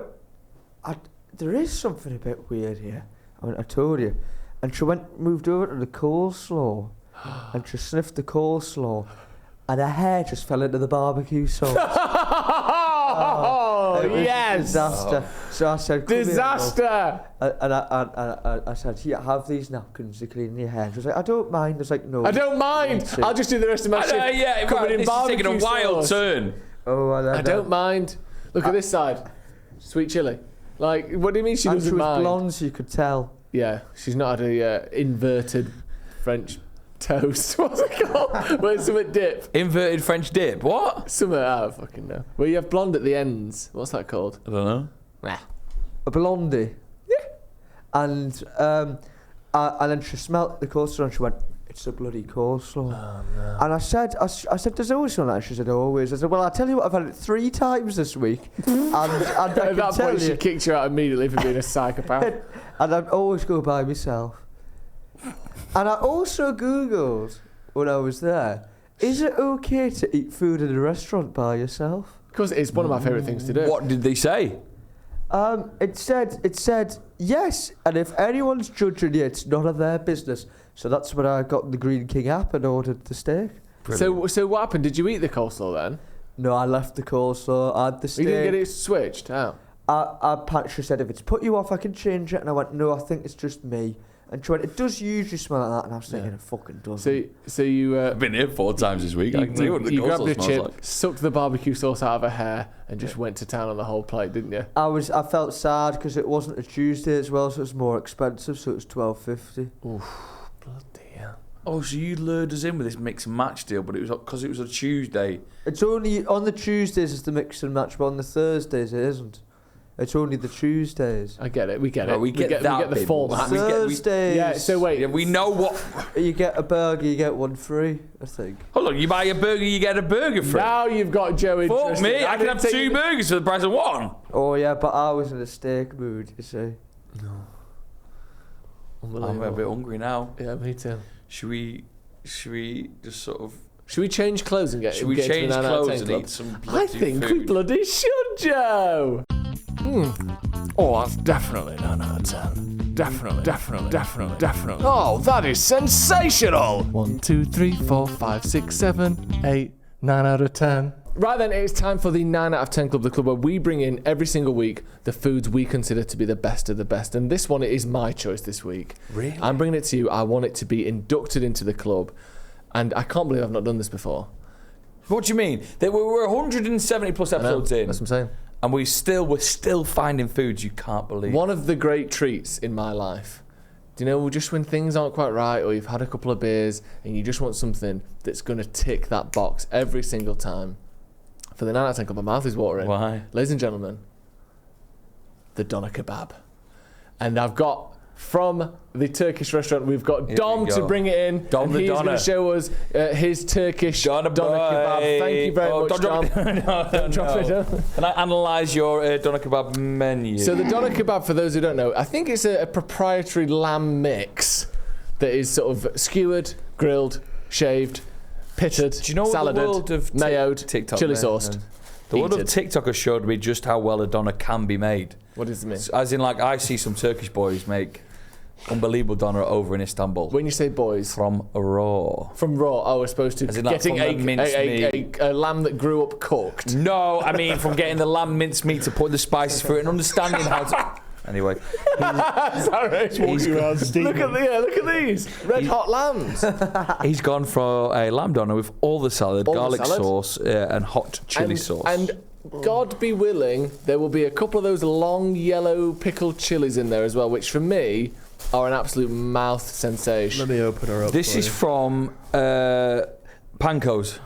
there is something a bit weird here." I went, "I told you." And she moved over to the coleslaw, and she sniffed the coleslaw, and her hair just fell into the barbecue sauce. It was a yes! disaster. So I said, "Come here, Disaster! love." And I said, "Here, have these napkins to clean your hair." She was like, "I don't mind." I was like, "No." I don't mind. Yes, it- I'll just do the rest of my shift Yeah, covered in this is taking a barbecue wild sauce. turn. Oh, I don't mind. Look at this side. Sweet chili. Like, what do you mean she And she doesn't was mind? blonde, so you could tell. Yeah, she's not had a inverted French toast. What's it called? Where it's something dip. Inverted French dip. What? Something, I don't fucking know. Where you have blonde at the ends. What's that called? I don't know. A blondie. Yeah. And then she smelt the coleslaw and she went, "It's a bloody coleslaw." Oh, no. And I said, "There's always something like that." She said, "Always." I said, "Well, I tell you what, I've had it 3 times this week." and I At can that tell point, she you, kicked you out immediately for being a psychopath. and I'd always go by myself. And I also Googled when I was there, is it okay to eat food in a restaurant by yourself? Because it's one of my favourite things to do. What did they say? It said yes, and if anyone's judging you, it's none of their business. So that's when I got the Green King app and ordered the steak. So what happened? Did you eat the coleslaw then? No, I left the coleslaw. I had the steak. You didn't get it switched out? She said, "If it's put you off, I can change it." And I went, "No, I think it's just me." And she went, "It does usually smell like that." And I was thinking, Yeah. "It fucking doesn't." So you I've been here 4 times this week. I can tell you what the you grabbed coleslaw a smells chip, like. sucked the barbecue sauce out of her hair, and just went to town on the whole plate, didn't you? I felt sad because it wasn't a Tuesday as well, so it was more expensive. So it was $12.50. Bloody hell. Oh, so you lured us in with this mix and match deal, but it was because it was a Tuesday. It's only on the Tuesdays is the mix and match, but on the Thursdays it isn't. It's only the Tuesdays. I get it. We get Right, it. we get that the bit, format. but- Thursdays. Yeah. So wait. Yeah, we know what. You get a burger, you get one free, I think. Hold on, you buy a burger, you get a burger free. Now you've got Joe Fuck interested. me, I can didn't have take 2 you- burgers for the price of 1. Oh yeah, but I was in a steak mood, you see. I'm a bit hungry now. Yeah, me too. Should we just sort of? Should we change clothes and get? Should we get to the change 9 out of clothes 10 and club? eat some I bloody think we food? bloody should, Joe. Oh, that's definitely 9 out of 10. Definitely. Oh, that is sensational. 1, 2, 3, 4, 5, 6, 7, 8, 9 out of 10. Right then, it's time for the 9 out of 10 club, the club where we bring in every single week the foods we consider to be the best of the best. And this one is my choice this week. Really? I'm bringing it to you. I want it to be inducted into the club. And I can't believe I've not done this before. What do you mean? We're 170 plus episodes in, That's what I'm saying. and we're still finding foods you can't believe. One of the great treats in my life. Do you know, just when things aren't quite right or you've had a couple of beers and you just want something that's going to tick that box every single time. For the 9 out of 10 club, my mouth is watering. Why? Ladies and gentlemen, the Doner Kebab. And I've got from the Turkish restaurant. We've got Here Dom we to go. bring it in. Dom and the he's going Donna. to show us his Turkish Doner kebab. Thank you very much, Dom. Don't drop it down. Can I analyse your doner kebab menu? So the doner kebab, for those who don't know, I think it's a proprietary lamb mix that is sort of skewered, grilled, shaved, pitted, Do you know saladed, the world of mayoed, TikTok, chili man? sauced. The world of heated. TikTok has showed me just how well a doner can be made. What does it mean? As in, like, I see some Turkish boys make unbelievable doner over in Istanbul. When you say boys, From raw. from raw, I was supposed to As in, like, getting from the minced a lamb that grew up cooked. No, I mean from getting the lamb minced meat to put the spices through it and understanding how to... Anyway. Sorry. Walking around steaming. Look at these red hot lambs. He's gone for a lamb doner with all the salad, All the garlic salad. sauce and hot chili sauce. And God be willing, there will be a couple of those long yellow pickled chilies in there as well, which for me are an absolute mouth sensation. Let me open her up. This for is you. from Panko's.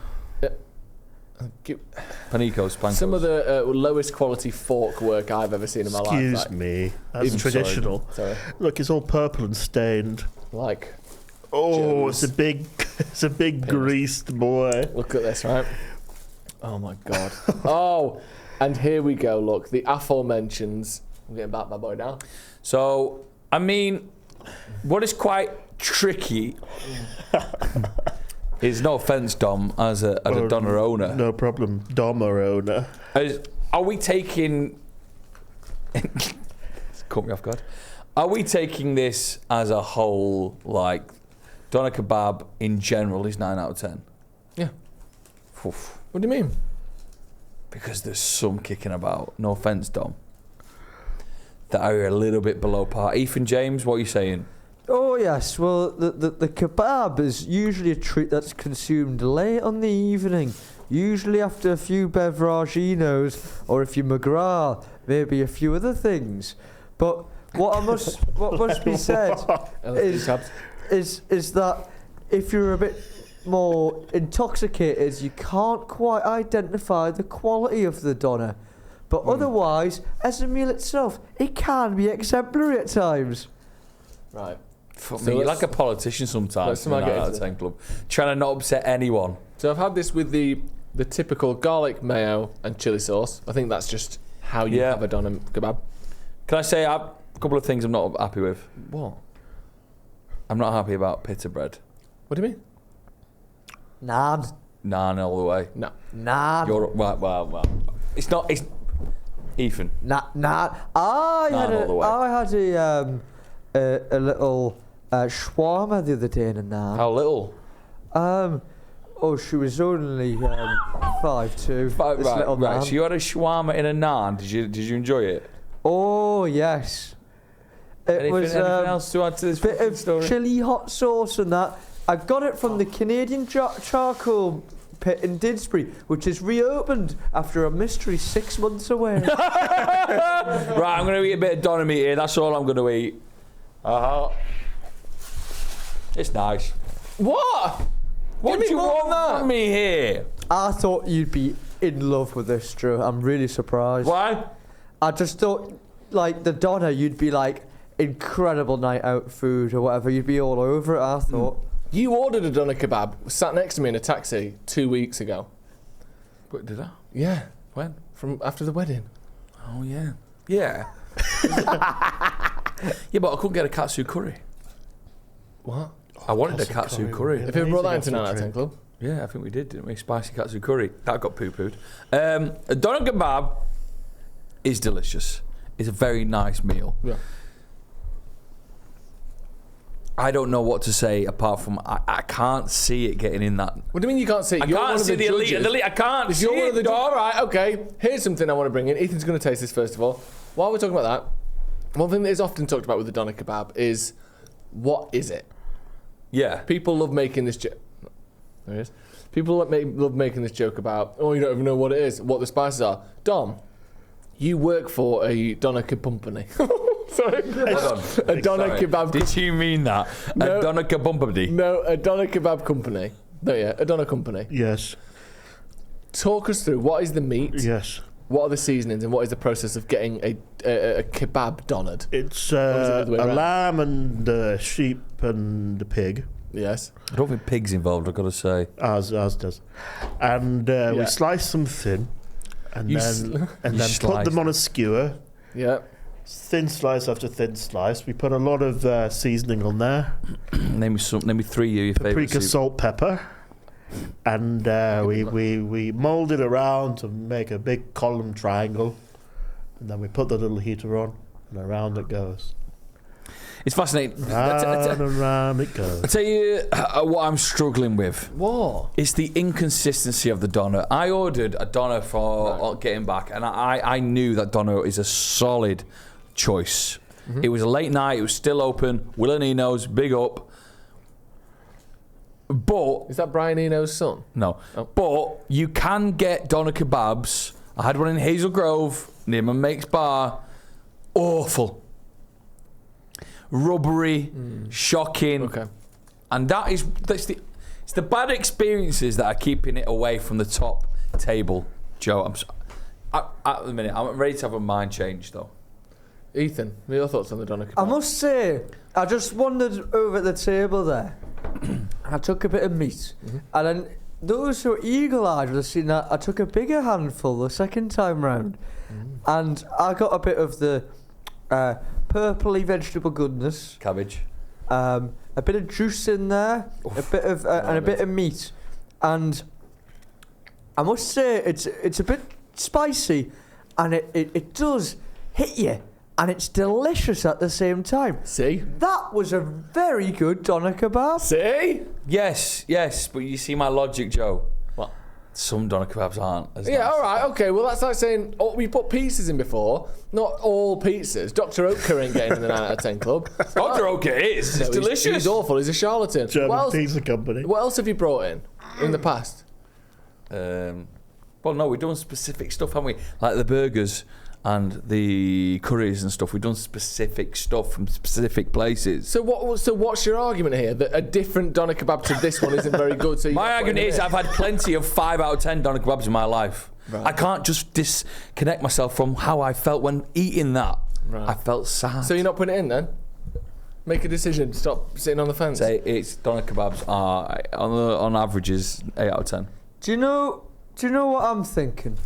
Panicos, Pancos. Some of the lowest quality fork work I've ever seen in my life. Excuse like, me. That's Even- traditional. Sorry. Look, it's all purple and stained. Like, Oh, Joe's. it's a big greased boy. look at this, right? Oh my God. Oh, and here we go. Look, the aforementions. I'm getting back my boy now. So, I mean, what is quite tricky is, no offence, Dom, as a doner owner, No problem. Domer owner. are we taking... It's caught me off guard. Are we taking this as a whole, like, doner kebab in general is 9 out of 10? Yeah. Oof. What do you mean? Because there's some kicking about, no offence, Dom, that are a little bit below par. Ethan James, what are you saying? Oh yes, well the kebab is usually a treat that's consumed late on the evening, usually after a few beveraginos, or if you're McGrath, maybe a few other things. But what must be said is that if you're a bit more intoxicated, you can't quite identify the quality of the doner. But otherwise, as a meal itself, it can be exemplary at times. Right. Fuck So me, you're let's- like a politician sometimes. let's in the not 9 get out of into 10 club. Trying to not upset anyone. So I've had this with the typical garlic mayo and chili sauce. I think that's just how you Yeah. have a doner kebab. Can I say a couple of things I'm not happy with? What? I'm not happy about pita bread. What do you mean? Naan. Naan all the way. No. Naan. You're well. It's not. It's Ethan. Naan. I had a little shawarma the other day in a naan. How little? She was only 5'2". Right, this right, little right. naan. So you had a shawarma in a naan. Did you enjoy it? Oh yes. It Anything, was anything else to add to this bit of story? chili hot sauce and that. I got it from the Canadian charcoal pit in Didsbury, which is reopened after a mystery 6 months away. Right, I'm going to eat a bit of doner meat here. That's all I'm going to eat. It's nice. What? What do you want from me here? I thought you'd be in love with this, Drew. I'm really surprised. Why? I just thought, like, the doner, you'd be like, incredible night out food or whatever. You'd be all over it, I thought. You ordered a doner kebab, sat next to me in a taxi 2 weeks ago. What did I? Yeah. When? From after the wedding. Oh yeah. Yeah. Yeah, but I couldn't get a katsu curry. What? I wanted a Katsu katsu curry curry. would Have be you ever brought that amazing into 9 after out of a 10 club? Yeah, I think we did, didn't we? Spicy katsu curry. That got poo-pooed. A doner kebab is delicious. It's a very nice meal. Yeah. I don't know what to say apart from I can't see it getting in that. What do you mean you can't see? I You're can't one of see the the elite. judges. I can't If see you're one it, of the dog. all right, okay. Here's something I want to bring in. Ethan's going to taste this first of all. While we're talking about that, one thing that is often talked about with the doner kebab is what is it? Yeah. People love making this joke. There it is. People love making this joke about, oh, you don't even know what it is, what the spices are. Dom, you work for a doner kebab company. Sorry. A doner Sorry. kebab Did you mean that? No. A doner kebab. No, a doner kebab company. No, yeah, a doner company. Yes. Talk us through, what is the meat? Yes. What are the seasonings and what is the process of getting a kebab donnered? It's is it the other way a around? lamb and a sheep and a pig, Yes. I don't think pig's involved, I've got to say. as does. And we slice them thin, and You then You put slice them on a skewer. Yeah. Thin slice after thin slice. We put a lot of seasoning on there. Name me 3 of your favourite Paprika, salt, pepper. And we mould it around to make a big column triangle. And then we put the little heater on, and around it goes. It's fascinating. Round and round it I goes. tell you what I'm struggling with. What? It's the inconsistency of the doner. I ordered a doner for getting back, and I knew that doner is a solid choice. It was a late night. It was still open. Will and Eno's, big up. But Is that Brian Eno's son? no. Oh. But you can get doner kebabs. I had one in Hazel Grove near my mate's bar. Awful. Rubbery, shocking. Okay. And it's the bad experiences that are keeping it away from the top table, Joe. At the minute, I'm ready to have a mind change, though. Ethan, what are your thoughts on the doner kebab? I must say, I just wandered over at the table there. I took a bit of meat, and then those who are eagle-eyed would have seen that I took a bigger handful the second time round, and I got a bit of the purpley vegetable goodness, Cabbage. a bit of juice in there, a bit of and a bit of meat, and I must say it's a bit spicy, and it does hit you. And it's delicious at the same time. See? That was a very good doner kebab. See? Yes, but you see my logic, Joe. What? Some doner kebabs aren't as Yeah, nice. all right, okay. Well, that's like saying we put pizzas in before. Not all pizzas. Dr. Oetker ain't getting in the 9 out of 10 club. Dr. Oetker is. No, It's delicious. He's awful. He's a charlatan. German pizza company. What else have you brought in the past? Well, no, we've done specific stuff, haven't we? Like the burgers and the curries and stuff. We've done specific stuff from specific places. So what's your argument here? That a different doner kebab to this one isn't very good? So My argument is I've had plenty of 5 out of 10 doner kebabs in my life. Right. I can't just disconnect myself from how I felt when eating that. Right. I felt sad. So you're not putting it in then? Make a decision. Stop sitting on the fence. Say it's doner kebabs are on averages 8 out of 10. Do you know what I'm thinking?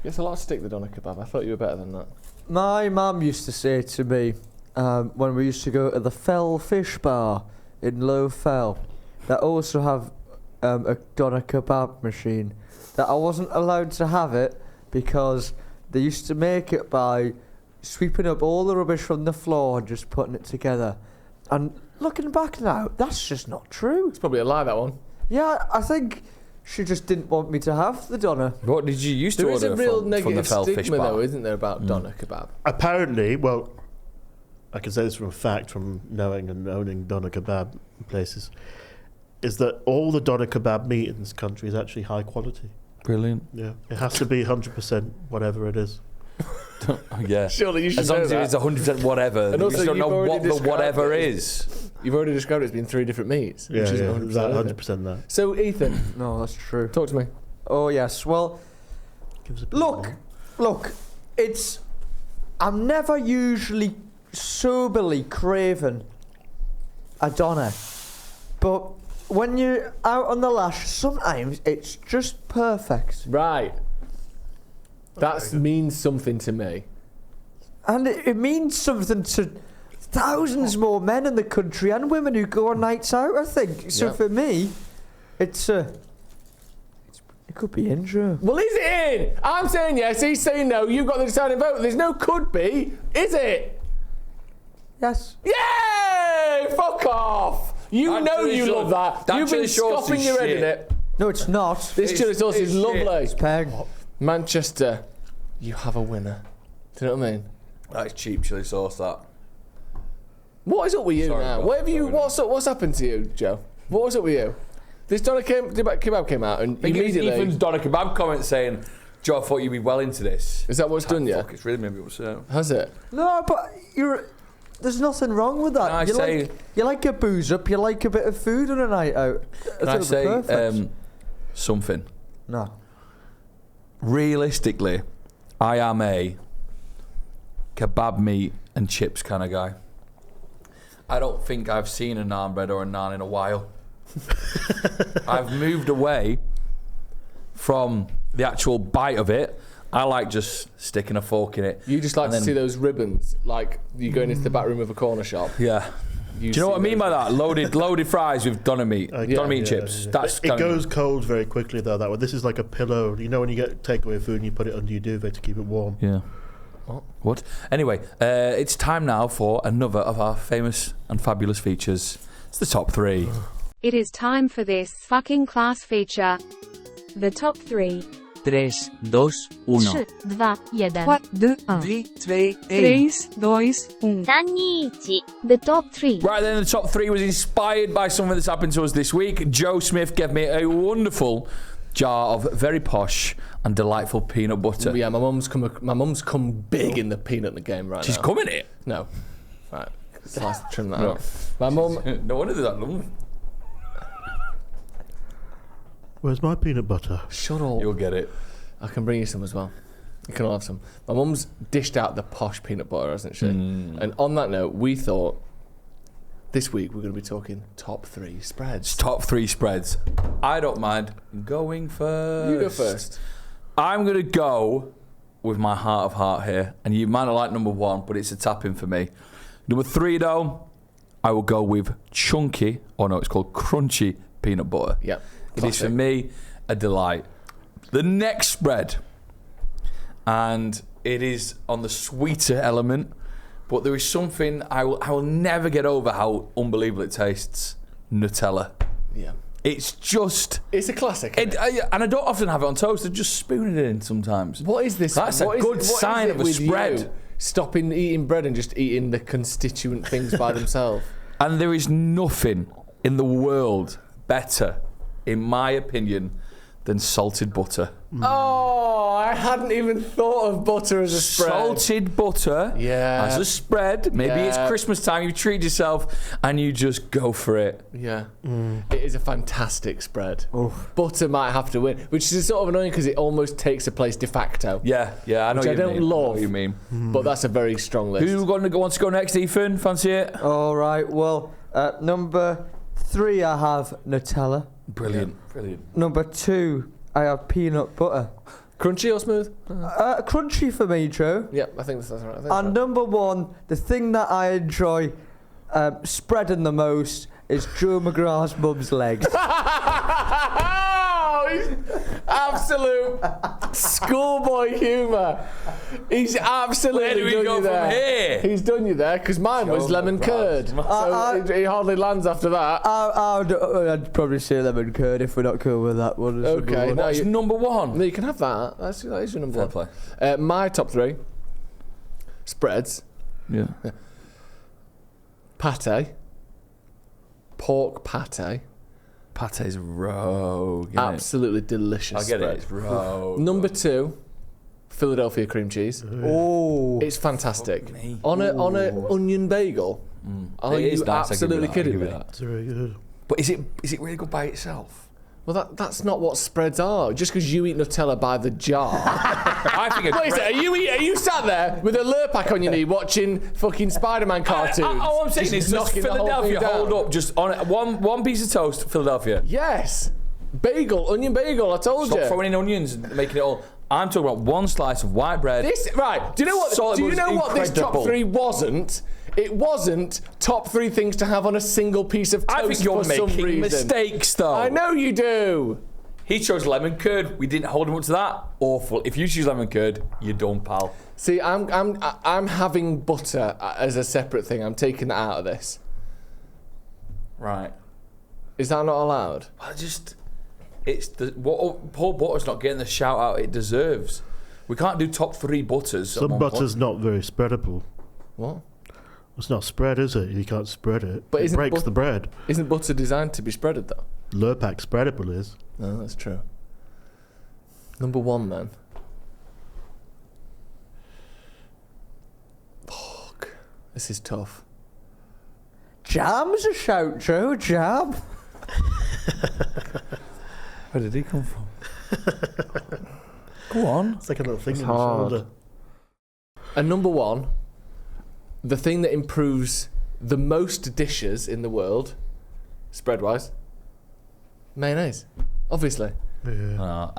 It's a lot of stick, the doner kebab. I thought you were better than that. My mum used to say to me when we used to go to the Fell Fish Bar in Low Fell, that also have a doner kebab machine, that I wasn't allowed to have it because they used to make it by sweeping up all the rubbish from the floor and just putting it together. And looking back now, that's just not true. It's probably a lie, that one. Yeah, I think she just didn't want me to have the doner. What did you used to There is order a real from the negative Fell Fish stigma, Bar? though, isn't there, about doner kebab? Apparently, well, I can say this from a fact, from knowing and owning doner kebab places, is that all the doner kebab meat in this country is actually high quality. Brilliant. Yeah, it has to be 100% whatever it is. Yeah. Surely you should As long know as that. it's 100% whatever. And You also just don't you've know already what the described whatever it is. You've already described it's been 3 different meats. Yeah, which isn't yeah, 100%. that is it? 100% that. So, Ethan, No, that's true. talk to me. Oh yes, well, Give us a bit look, more. I'm never usually soberly craving a doner, but when you're out on the lash, sometimes it's just perfect. Right. That means something to me. And it means something to thousands more men in the country and women who go on nights out, I think. So Yeah. for me, it could be in, Joe. Well, is it in? I'm saying yes, he's saying no. You've got the deciding vote. There's no could be, is it? Yes. Yay! Fuck off! You That know chili you sauce- love that. that You've been chili sauce scoffing is your head in shit. it. No, it's not. This chili sauce is it's lovely. It's peg. Manchester, you have a winner. Do you know what I mean? That's cheap chili sauce, that. What is up with you Sorry, now? Rob. What have you? Sorry, What's happened to you, Joe? What was up with you? This doner kebab came out, and I think it was immediately. Ethan's doner kebab comment saying, Joe, I thought you'd be well into this. Is that what's done yet? Fuck, it's really made me upset. Has it? No, but there's nothing wrong with that. Can I you say- you like a booze up, you like a bit of food on a night out. Can I It'll be say perfect. something? No. Realistically, I am a kebab meat and chips kind of guy. I don't think I've seen a naan bread or a naan in a while. I've moved away from the actual bite of it. I like just sticking a fork in it. You just like to see those ribbons, like you going into the back room of a corner shop. Yeah. Do you know what I mean by that? Loaded fries with Donna meat. Donna meat and chips. Yeah. That's it goes cold very quickly though. That one. This is like a pillow. You know when you get takeaway food and you put it under your duvet to keep it warm. Yeah. What? Anyway, it's time now for another of our famous and fabulous features. It's the top 3. It is time for this fucking class feature. The top 3. 3, 2, 1. 3, 2, 1. 4, 2, 1. 3, 2, 1. 3, 2, 1. 3, 2, 1. The top 3. Right then, the top 3 was inspired by something that's happened to us this week. Joe Smith gave me a wonderful jar of very posh and delightful peanut butter. Yeah, my mum's come big in the peanut game right She's now. coming it. No. Right. Let's trim that out. My mum... No wonder there's that long. Where's my peanut butter? Shut up. You'll get it. I can bring you some as well. You can all have some. My mum's dished out the posh peanut butter, hasn't she? And on that note, we thought this week we're going to be talking top 3 spreads. Top 3 spreads. I don't mind going first. You go first. I'm going to go with my heart of heart here. And you might not like number 1, but it's a tap-in for me. Number 3, though, I will go with chunky, it's called crunchy peanut butter. Yep. It is for me a delight. The next spread, and it is on the sweeter element, but there is something I will never get over how unbelievable it tastes. Nutella. Yeah. It's just... It's a classic, isn't it? and I don't often have it on toast. I just spoon it in sometimes. What is this? That's a what good is sign it of a with spread. you stopping eating bread and just eating the constituent things by themselves. And there is nothing in the world better, in my opinion, than salted butter. Oh, I hadn't even thought of butter as a spread. Salted butter as a spread. Maybe it's Christmas time, you treat yourself and you just go for it. Yeah. It is a fantastic spread. Butter might have to win, which is sort of annoying because it almost takes a place de facto. Yeah, I know Which what I you don't mean. love. I know what you mean. But that's a very strong list. Who wants to go next, Ethan? Fancy it? All right. Well, number 3, I have Nutella. Brilliant. Number 2, I have peanut butter. Crunchy or smooth? Crunchy for me, Joe. Yep, I think that's right. And number 1, the thing that I enjoy spreading the most is Joe McGrath's mum's legs. Absolute schoolboy humour. He's absolutely Where do we done go you from there. here? He's done you there because mine was Joe lemon curd. McGrath. So he hardly lands after that. I'd probably say lemon curd if we're not cool with that one. Okay, no, What's number 1? No, you can have that. That is your number Fair one. play. My top 3 spreads: Yeah. pate, pork pate. Pate's rogue. Isn't Absolutely delicious. I get spread. it. It's rogue. Number 2, Philadelphia cream cheese. Oh, It's fantastic. me. On a onion bagel. Are It is you nice, I give you absolutely that, I kidding give you me? that. It's very good. But is it really good by itself? Well, that's not what spreads are. Just because you eat Nutella by the jar. I think What is it? Are you sat there with a Lurpak on your knee watching fucking Spider-Man cartoons? All I'm saying Just is knocking the whole Philadelphia, thing down? hold up, just on one piece of toast, Philadelphia. Yes. Bagel, onion bagel, I told Stop you. throwing in onions and making it all. I'm talking about one slice of white bread. Right, do you know what? Solid Do you was know what this top incredible. 3 wasn't? It wasn't top 3 things to have on a single piece of toast. I think you're for some making reason. mistakes, though. I know you do. He chose lemon curd. We didn't hold him up to that. Awful. If you choose lemon curd, you're done, pal. See, I'm having butter as a separate thing. I'm taking that out of this. Right. Is that not allowed? Poor butter's not getting the shout out it deserves. We can't do top 3 butters. at Some one butter's point. not very spreadable. What? It's not spread, is it? You can't spread it. But it isn't breaks the bread. Isn't butter designed to be spreaded though? Lurpak spreadable is. No, that's true. Number 1 then. Fuck. This is tough. jam's a shout, Joe. Jam. Where did he come from? Go on. It's like a little thing It's in the hard. shoulder. And number one, the thing that improves the most dishes in the world, spread-wise, mayonnaise. Obviously. Yeah.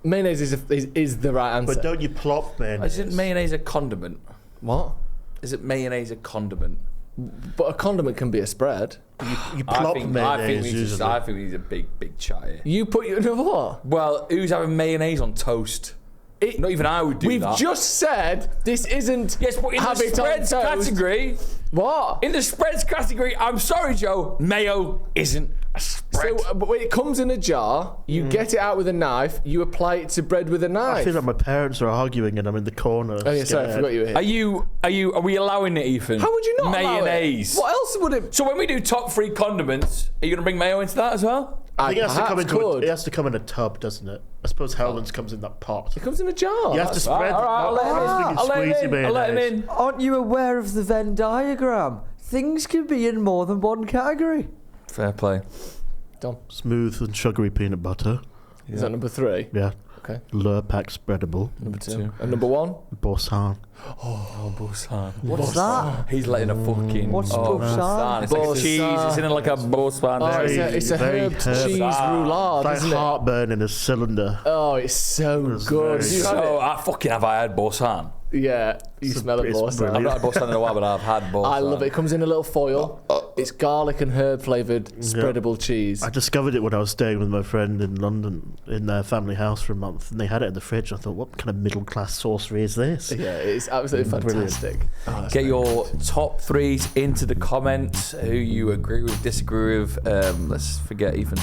Mayonnaise is the right answer. But don't you plop mayonnaise? Isn't mayonnaise a condiment? What? Is it mayonnaise a condiment? But a condiment can be a spread. You plop mayonnaise usually. I think we need a big chat here. You put your what? Well, who's having mayonnaise on toast? Not even I would do We've that. just said this isn't. Yes, but in have the it on spreads toast. category, What? in the spreads category, I'm sorry, Joe, mayo isn't a spread. So, but when it comes in a jar, you get it out with a knife. You apply it to bread with a I knife. feel like my parents are arguing and I'm in the corner. Oh yeah, sorry, I forgot you were here. Are we allowing it, Ethan? How would you not allow it? Mayonnaise. What else would it? So when we do top 3 condiments, are you going to bring mayo into that as well? I think It it has to come in a tub, doesn't it? I suppose Hellman's comes in that pot. It comes in a jar. You have to spread. I'll let him in. Aren't you aware of the Venn diagram? Things can be in more than one category. Fair play. Done. Smooth and sugary peanut butter. Is that number 3? Yeah. Okay. Lurpak spreadable. Number 2. And number 1? Boursin. Oh, Boursin. What's that? He's letting a fucking... What's Boursin? It's like Boursin. cheese. It's in like a Boursin. It's a very herb herb. cheese roulade, It's isn't like it? heartburn in a cylinder. Oh, it's so It's good. very You had So it? I fucking have I had Boursin? Yeah, you smell it, it's boss. brilliant. I've not had Boursin in a while, but I've had Boursin. I love it. It comes in a little foil. It's garlic and herb flavoured spreadable cheese. I discovered it when I was staying with my friend in London in their family house for a month, and they had it in the fridge. I thought, what kind of middle class sorcery is this? Yeah, it's absolutely fantastic. Oh, that's Get very your top 3s into the comments. Who you agree with, disagree with. Let's forget Ethan's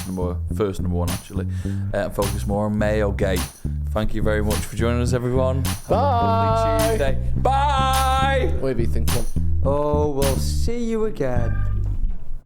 first number 1 actually. Focus more on Mayo Gate. Thank you very much for joining us, everyone. Bye. Have a lovely Tuesday. Bye. What do you think? Oh, we'll see you again.